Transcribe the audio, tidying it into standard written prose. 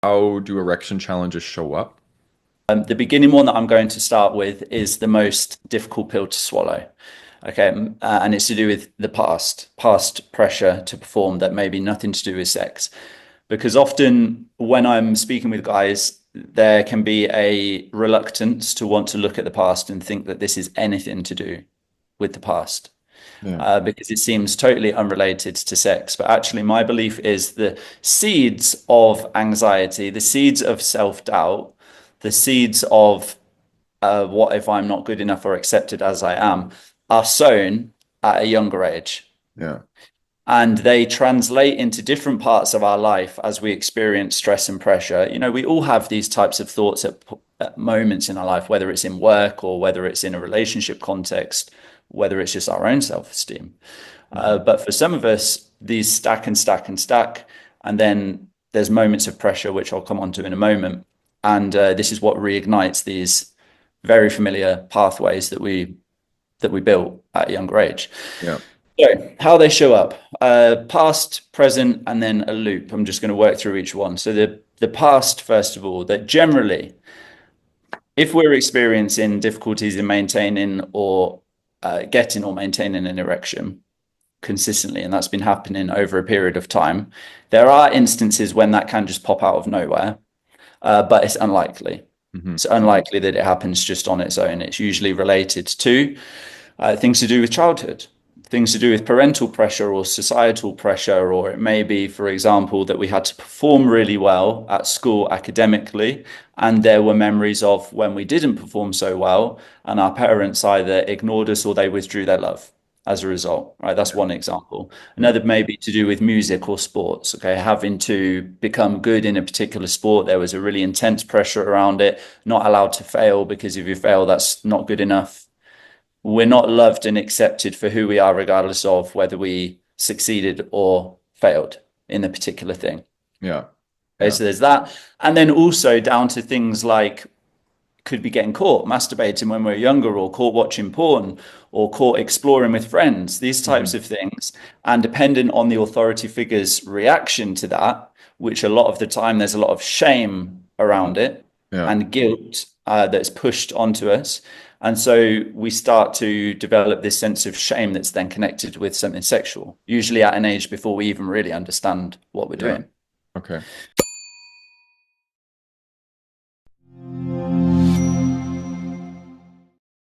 How do erection challenges show up? The beginning one that I'm going to start with is the most difficult pill to swallow. Okay, and it's to do with the past pressure to perform that may be nothing to do with sex. Because often when I'm speaking with guys, there can be a reluctance to want to look at the past and think that this is anything to do with the past. Yeah. Because it seems totally unrelated to sex. But actually, my belief is the seeds of anxiety, the seeds of self doubt, the seeds of what if I'm not good enough or accepted as I am, are sown at a younger age. Yeah. And they translate into different parts of our life as we experience stress and pressure. You know, we all have these types of thoughts at moments in our life, whether it's in work or whether it's in a relationship context, whether it's just our own self-esteem. Mhm. But for some of us, these stack and stack and stack. And then there's moments of pressure, which I'll come on to in a moment. And this is what reignites these very familiar pathways that we built at a younger age. Yeah. So, how they show up, past, present, and then a loop. I'm just going to work through each one. So, the past, first of all, that generally, if we're experiencing difficulties in maintaining or getting or maintaining an erection consistently, and that's been happening over a period of time, there are instances when that can just pop out of nowhere, but it's unlikely. Hmm. It's unlikely that it happens just on its own. It's usually related to things to do with childhood, things to do with parental pressure or societal pressure, or it may be, for example, that we had to perform really well at school academically, and there were memories of when we didn't perform so well, and our parents either ignored us or they withdrew their love as a result, right? That's Yeah. one example. Yeah. Another may be to do with music or sports, okay? Having to become good in a particular sport, there was a really intense pressure around it, not allowed to fail because if you fail, that's not good enough. We're not loved and accepted for who we are, regardless of whether we succeeded or failed in the particular thing. Yeah. Okay, Yeah. so there's that. And then also down to things like could be getting caught masturbating when we're younger, or caught watching porn, or caught exploring with friends, these types Hmm. of things. And depending on the authority figure's reaction to that, which a lot of the time there's a lot of shame Yeah. around it Yeah. and guilt that's pushed onto us. And so we start to develop this sense of shame that's then connected with something sexual, usually at an age before we even really understand what we're Yeah. doing. Okay.